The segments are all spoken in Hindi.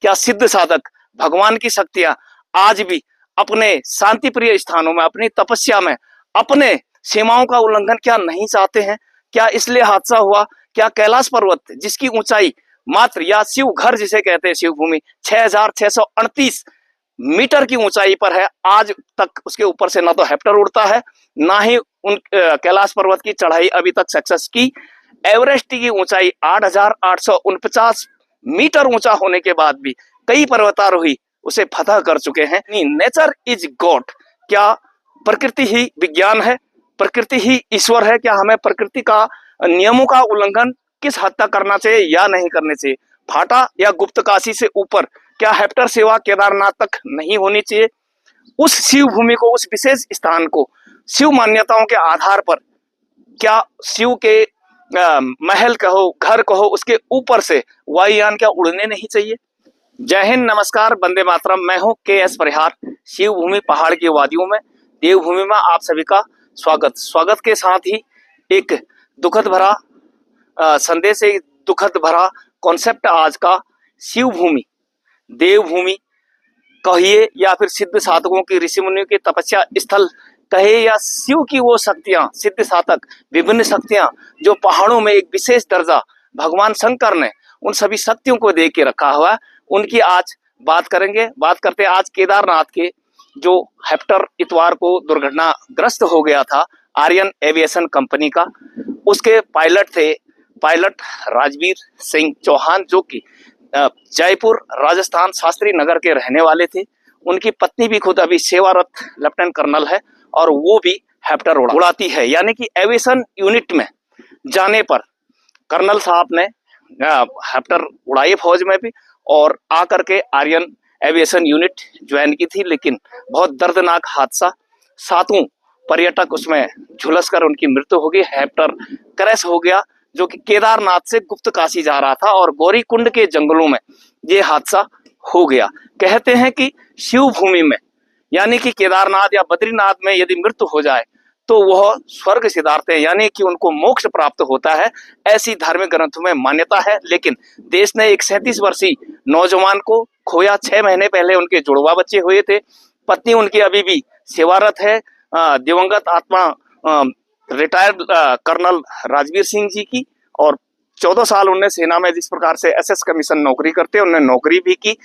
क्या सिद्ध साधक भगवान की शक्तियां आज भी अपने शांति प्रिय स्थानों में, अपनी तपस्या में, अपने सीमाओं का उल्लंघन क्या नहीं चाहते हैं? क्या इसलिए हादसा हुआ? क्या कैलाश पर्वत जिसकी ऊंचाई मात्र, या शिव घर जिसे कहते हैं शिव भूमि, 6638 मीटर की ऊंचाई पर है, आज तक उसके ऊपर से ना तो हेप्टर उड़ता है, ना ही उन कैलाश पर्वत की चढ़ाई अभी तक सक्सेस की। एवरेस्ट की ऊंचाई 8849 मीटर ऊंचा होने के बाद भी कई पर्वतारोही उसे फतह कर चुके हैं। Nature is God. क्या प्रकृति ही विज्ञान है? प्रकृति ही ईश्वर है? क्या हमें प्रकृति का नियमों का उल्लंघन किस हद तक करना चाहिए या नहीं करने चाहिए? फाटा या गुप्त काशी से ऊपर क्या हेप्टर सेवा केदारनाथ तक नहीं होनी चाहिए? उस शिव भूमि को, उस विशेष स्थान को शिव मान्यताओं के आधार पर क्या शिव के महल कहो, घर कहो, उसके ऊपर से वायुयान क्या उड़ने नहीं चाहिए? जय हिंद, नमस्कार, वंदे मातरम। मैं हूं के.एस. परिहार। शिव भूमि पहाड़ की वादियों में, देवभूमि में आप सभी का स्वागत के साथ ही एक दुखद भरा संदेश, एक दुखद भरा कॉन्सेप्ट आज का। शिव भूमि, देवभूमि कहिए या फिर सिद्ध साधकों की, ऋषि मुनियों की तपस्या स्थल कहे, या शिव की वो शक्तियां, सिद्ध साधक, विभिन्न शक्तियां जो पहाड़ों में एक विशेष दर्जा भगवान शंकर ने उन सभी शक्तियों को दे के रखा हुआ है, उनकी आज बात करेंगे। बात करते हैं आज केदारनाथ के, जो हेप्टर इतवार को दुर्घटनाग्रस्त हो गया था, आर्यन एविएशन कंपनी का। उसके पायलट राजवीर सिंह चौहान, जो कि जयपुर राजस्थान शास्त्री नगर के रहने वाले थे। उनकी पत्नी भी खुद अभी सेवारत लेफ्टिनेंट कर्नल है और वो भी हेप्टर उड़ाती है, यानी कि एविएशन यूनिट में जाने पर कर्नल साहब ने हेप्टर उड़ाई फौज में भी, और आकर के आर्यन एविएशन यूनिट ज्वाइन की थी। लेकिन बहुत दर्दनाक हादसा, 7 पर्यटक उसमें झुलसकर उनकी मृत्यु हो गई। हेप्टर क्रैश हो गया, जो कि केदारनाथ से गुप्त काशी जा रहा था, और गौरीकुंड के जंगलों में ये हादसा हो गया। कहते हैं कि शिव भूमि में, यानी कि केदारनाथ या बद्रीनाथ में यदि मृत्यु हो जाए तो वह स्वर्ग सिधारते हैं, यानी कि उनको मोक्ष प्राप्त होता है, ऐसी धार्मिक ग्रंथों में मान्यता है। लेकिन देश ने एक 37 वर्षीय नौजवान को खोया। 6 महीने पहले उनके जुड़वा बच्चे हुए थे। पत्नी उनकी अभी भी सेवारत है, दिवंगत आत्मा रिटायर्ड कर्नल राजवीर सिंह जी की, और 14 साल उन्होंने सेना में जिस प्रकार से एसएस कमीशन नौकरी करते, उन्होंने नौकरी भी की।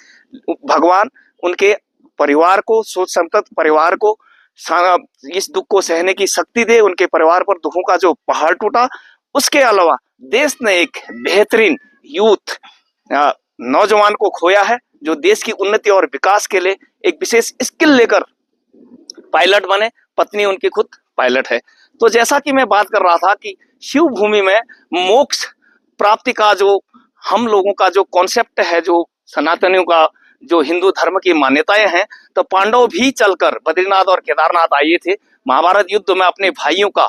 भगवान उनके परिवार को, सोच संतत परिवार को इस दुख को सहने की शक्ति दे। उनके परिवार पर दुखों का जो पहाड़ टूटा। उसके अलावा देश ने एक बेहतरीन यूथ नौजवान को खोया है, जो देश की उन्नति और विकास के लिए एक विशेष स्किल लेकर पायलट बने। पत्नी उनकी खुद पायलट है। तो जैसा कि मैं बात कर रहा था कि शिव भूमि में मोक्ष प्राप्ति का जो हम लोगों का जो कॉन्सेप्ट है, जो सनातनियों का, जो हिंदू धर्म की मान्यताएं हैं, तो पांडव भी चलकर बद्रीनाथ और केदारनाथ आए थे। महाभारत युद्ध में अपने भाइयों का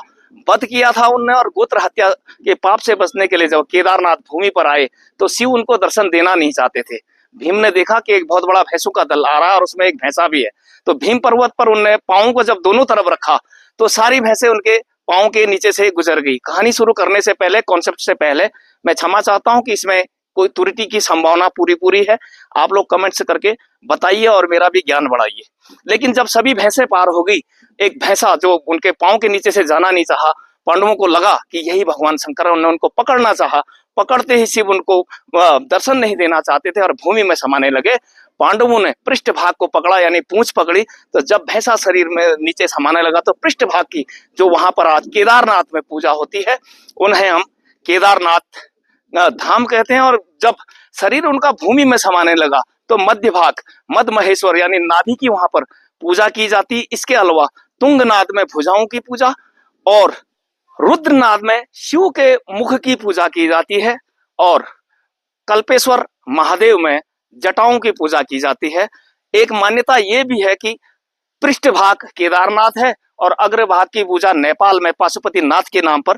वध किया था उनने, और गोत्र हत्या के पाप से बचने के लिए जब केदारनाथ भूमि पर आए तो शिव उनको दर्शन देना नहीं चाहते थे। भीम ने देखा कि एक बहुत बड़ा भैंसों का दल आ रहा है और उसमें एक भैंसा भी है, तो भीम पर्वत पर उनने पांवों को जब दोनों तरफ रखा तो सारी भैंसें उनके पांव के नीचे से गुजर गई। कहानी शुरू करने से पहले, कॉन्सेप्ट से पहले, मैं क्षमा चाहता हूं कि इसमें कोई त्रुटि की संभावना पूरी है। आप लोग कमेंट्स करके बताइए और मेरा भी ज्ञान बढ़ाइए। लेकिन जब सभी भैंसें पार हो गई, एक भैंसा जो उनके पांव के नीचे से जाना नहीं चाहा, पांडवों को लगा कि यही भगवान शंकर है, उन्होंने उनको पकड़ना चाहा। पकड़ते ही शिव उनको दर्शन नहीं देना चाहते थे और भूमि में समाने लगे। पांडवों ने पृष्ठ भाग को पकड़ा, यानी पूंछ पकड़ी, तो जब भैंसा शरीर में नीचे समाने लगा तो पृष्ठ भाग की, जो वहां पर आज केदारनाथ में पूजा होती है, उन्हें हम केदारनाथ धाम कहते हैं। और जब शरीर उनका भूमि में समाने लगा तो मध्य भाग, मद महेश्वर यानी नाभि की वहां पर पूजा की जाती। इसके अलावा तुंगनाद में भुजाओं की पूजा, और रुद्रनाद में शिव के मुख की पूजा की जाती है, और कल्पेश्वर महादेव में जटाओं की पूजा की जाती है। एक मान्यता ये भी है कि पृष्ठभाग केदारनाथ है और अग्रभाग की पूजा नेपाल में पशुपतिनाथ के नाम पर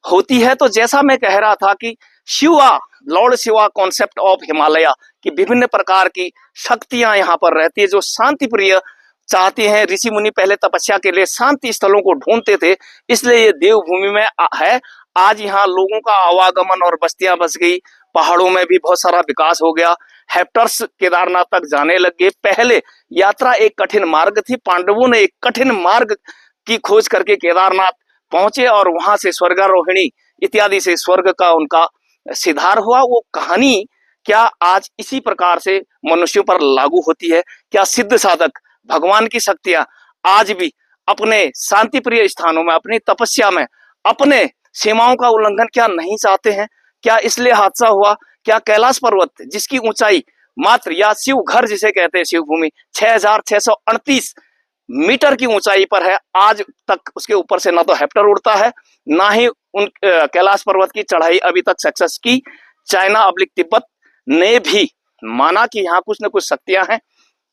होती है। तो जैसा मैं कह रहा था कि Shiva, Lord Shiva concept of Himalaya की विभिन्न प्रकार की शक्तियां यहाँ पर रहती है, जो शांति प्रिय चाहते हैं। ऋषि मुनि पहले तपस्या के लिए शांति स्थलों को ढूंढते थे, इसलिए ये देवभूमि में है। आज यहाँ लोगों का आवागमन और बस्तियां बस गई, पहाड़ों में भी बहुत सारा विकास हो गया। हेप्टर्स केदारनाथ तक जाने लग गए। पहले यात्रा एक कठिन मार्ग थी, पांडवों ने एक कठिन मार्ग की खोज करके केदारनाथ पहुंचे और वहां से स्वर्गारोहिणी इत्यादि से स्वर्ग का उनका सिधार हुआ। वो कहानी क्या आज इसी प्रकार से मनुष्यों पर लागू होती है? क्या सिद्ध साधक भगवान की शक्तियां आज भी अपने शांति प्रिय स्थानों में, अपनी तपस्या में, अपने सीमाओं का उल्लंघन क्या नहीं चाहते हैं? क्या इसलिए हादसा हुआ? क्या कैलाश पर्वत जिसकी ऊंचाई मात्र, या शिव घर जिसे कहते हैं, शिव भूमि 6638 मीटर की ऊंचाई पर है, आज तक उसके ऊपर से ना तो हेप्टर उड़ता है, ना ही उन कैलाश पर्वत की चढ़ाई अभी तक सक्सेस की। चाइना अब्लिक तिब्बत ने भी माना कि यहाँ कुछ न कुछ शक्तियां हैं।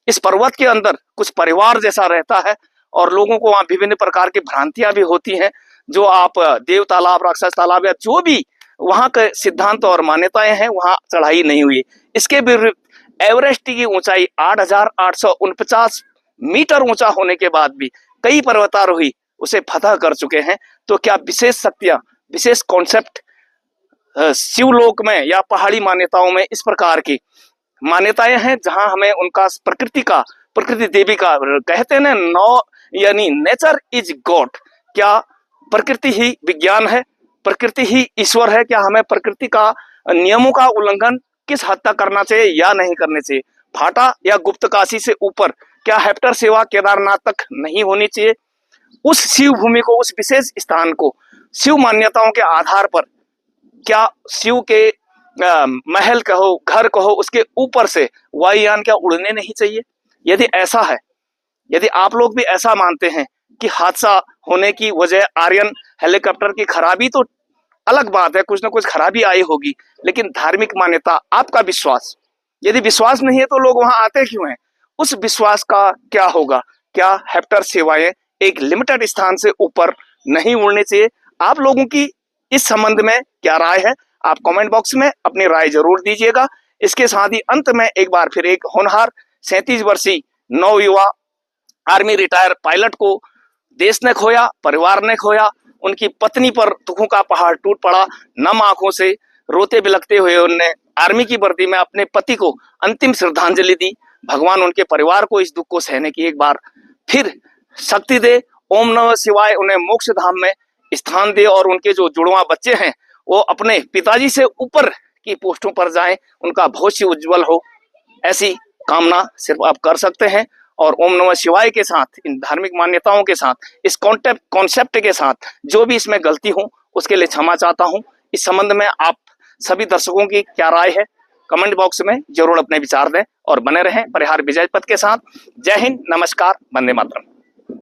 इस पर्वत के अंदर कुछ परिवार जैसा रहता है और लोगों को वहां विभिन्न प्रकार की भ्रांतियां भी होती हैं। जो आप देव तालाब, राक्षस तालाब या जो भी वहां के सिद्धांत और मान्यताएं हैं, वहां चढ़ाई नहीं हुई। इसके विरुद्ध एवरेस्ट की ऊंचाई 8849 मीटर ऊंचा होने के बाद भी कई पर्वतारोही उसे फतह कर चुके हैं। तो क्या विशेष शक्तियां, विशेष कॉन्सेप्ट शिवलोक में या पहाड़ी मान्यताओं में इस प्रकार की मान्यताएं हैं जहां हमें उनका प्रकृति देवी का कहते हैं ना, नो यानी नेचर इज गॉड। क्या प्रकृति ही विज्ञान है? प्रकृति ही ईश्वर है? क्या हमें प्रकृति का नियमों का उल्लंघन किस हद तक करना चाहिए या नहीं करना चाहिए? फाटा या गुप्तकाशी से ऊपर क्या हेप्टर सेवा केदारनाथ तक नहीं होनी चाहिए? उस शिव भूमि को, उस विशेष स्थान को शिव मान्यताओं के आधार पर क्या शिव के महल कहो, घर कहो, उसके ऊपर से वायुयान क्या उड़ने नहीं चाहिए? यदि ऐसा है, यदि आप लोग भी ऐसा मानते हैं कि हादसा होने की वजह आर्यन हेलीकॉप्टर की खराबी, तो अलग बात है, कुछ ना कुछ खराबी आई होगी। लेकिन धार्मिक मान्यता, आपका विश्वास, यदि विश्वास नहीं है तो लोग वहां आते क्यों हैं? उस विश्वास का क्या होगा? क्या हेप्टर सेवाएं एक लिमिटेड स्थान से ऊपर नहीं उड़नी चाहिए? आप लोगों की इस संबंध में क्या राय है? आप कमेंट बॉक्स में अपनी राय जरूर दीजिएगा। इसके साथ ही अंत में एक बार फिर एक होनहार 37 वर्षीय नवयुवा आर्मी रिटायर पायलट को देश ने खोया, परिवार ने खोया। उनकी पत्नी पर दुखों का पहाड़ टूट पड़ा। नम आंखों से रोते बिलखते हुए उन्होंने आर्मी की वर्दी में अपने पति को अंतिम श्रद्धांजलि दी। भगवान उनके परिवार को इस दुख को सहने की एक बार फिर शक्ति दे। ओम नमः शिवाय। उन्हें मोक्ष धाम में स्थान दे और उनके जो जुड़वा बच्चे हैं वो अपने पिताजी से ऊपर की पोस्टों पर जाएं, उनका भविष्य उज्जवल हो, ऐसी कामना सिर्फ आप कर सकते हैं। और ओम नमः शिवाय के साथ, इन धार्मिक मान्यताओं के साथ, इस कॉन्सेप्ट के साथ जो भी इसमें गलती हो उसके लिए क्षमा चाहता हूं। इस संबंध में आप सभी दर्शकों की क्या राय है? कमेंट बॉक्स में जरूर अपने विचार दें और बने रहें परिहार विजय पथ के साथ। जय हिंद, नमस्कार, वंदे मातरम।